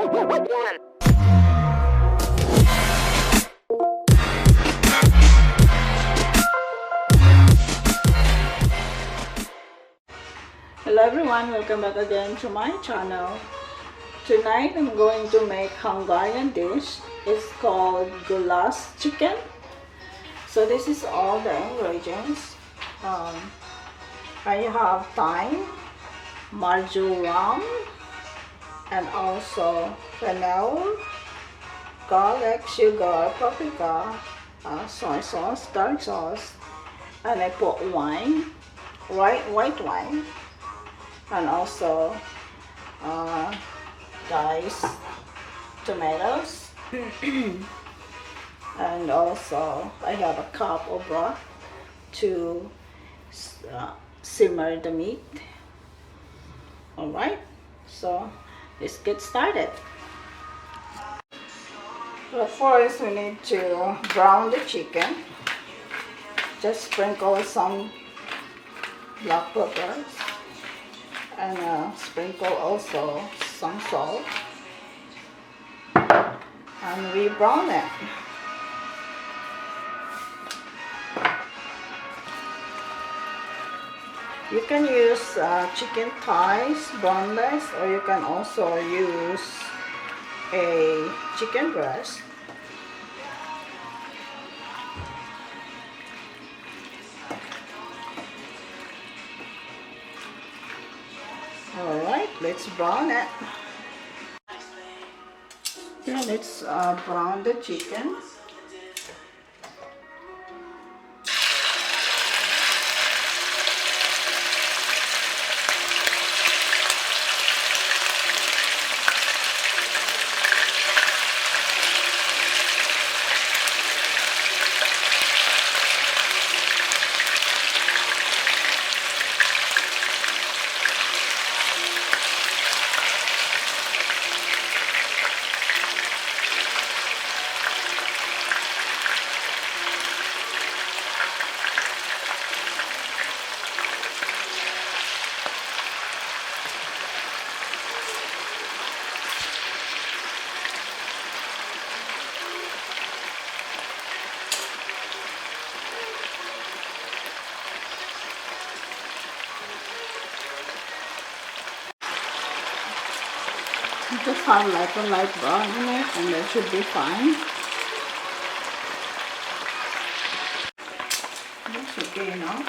Hello everyone, welcome back again to my channel. Tonight I'm going to make Hungarian dish. It's called goulash chicken. So this is all the ingredients. I have thyme, marjoram, and also fennel, garlic, sugar, paprika, soy sauce, dark sauce, and I put wine, white wine, and also diced tomatoes. And also I have a cup of broth to simmer the meat. Alright, so let's get started. So first we need to brown the chicken. Just sprinkle some black peppers and sprinkle also some salt, and we brown it. You can use chicken thighs, boneless, or you can also use a chicken breast. Alright, let's brown it. Okay, let's brown the chicken. You just have like a light brown in it and that should be fine. That's okay now.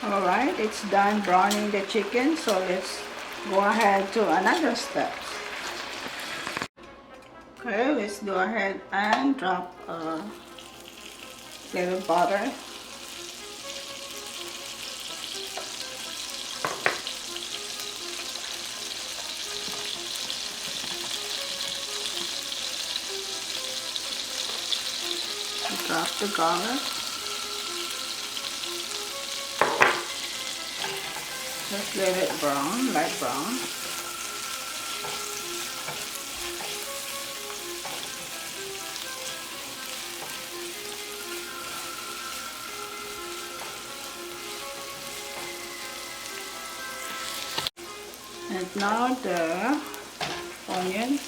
Alright, it's done browning the chicken, so let's go ahead to another step. Okay, let's go ahead and drop a little butter. Drop the garlic. Just let it brown, light brown. And now the onion.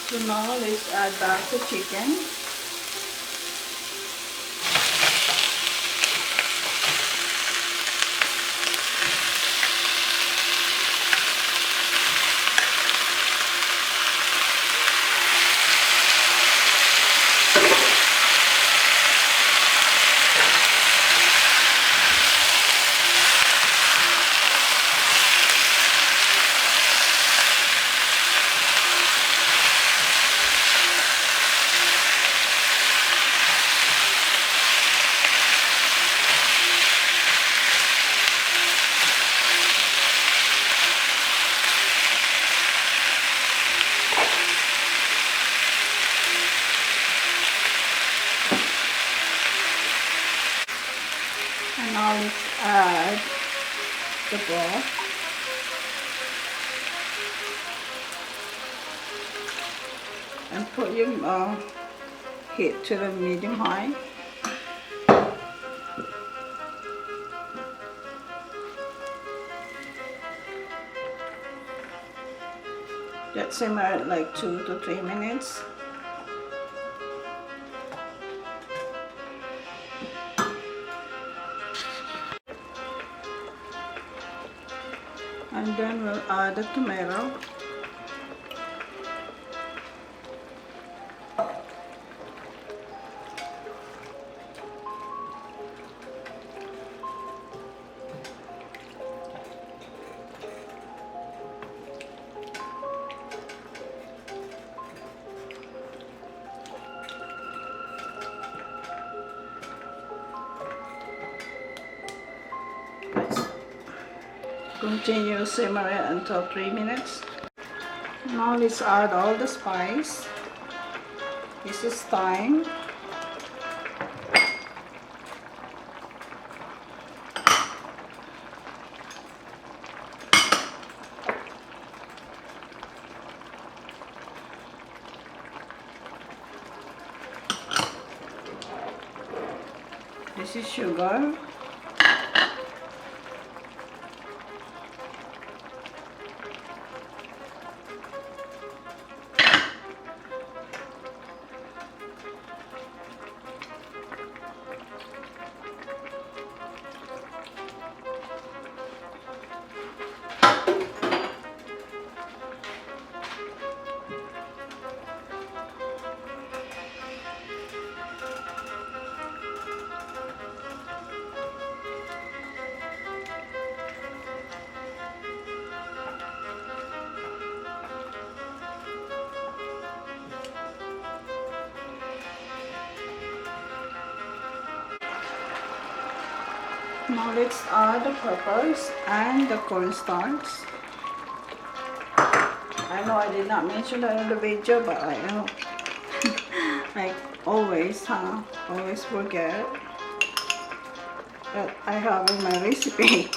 So now let's add back the chicken. broth. And put your heat to the medium high. Just simmer it like 2 to 3 minutes. And then we'll add the tomato. Continue simmer it until 3 minutes. Now let's add all the spice. This is thyme. This is sugar. Now let's add the peppers and the cornstarch. I know I did not mention that in the video, but I know I always forget that I have in my recipe.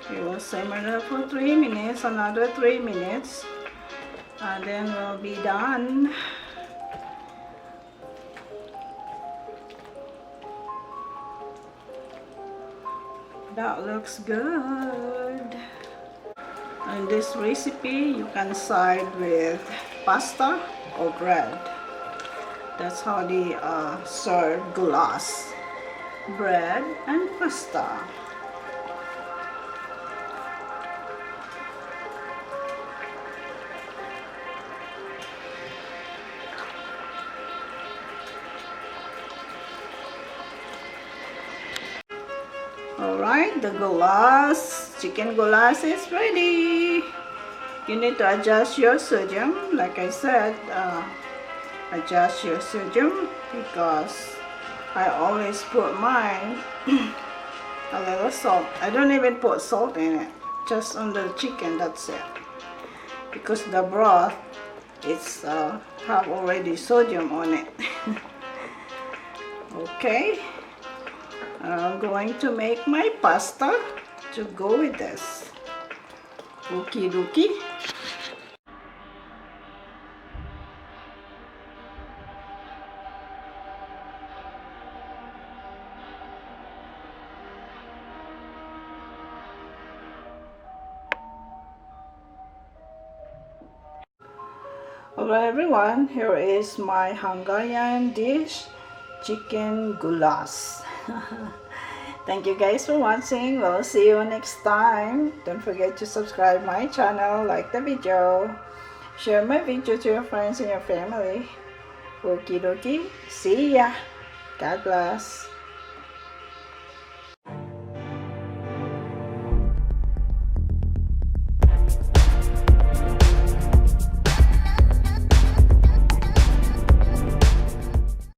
We will simmer that for 3 minutes, another 3 minutes, and then we'll be done. That looks good. And this recipe you can side with pasta or bread. That's how they serve goulash, bread and pasta. Alright, the goulash, chicken goulash is ready. You need to adjust your sodium. Like I said, adjust your sodium because I always put mine a little salt. I don't even put salt in it, just on the chicken, that's it. Because the broth, it's have already sodium on it. Okay. I'm going to make my pasta to go with this. Okie dokie. Alright everyone, here is my Hungarian dish, chicken goulash. Thank you guys for watching. We'll see you next time. Don't forget to subscribe my channel, like the video, share my video to your friends and your family. Okie dokie. See ya. God bless.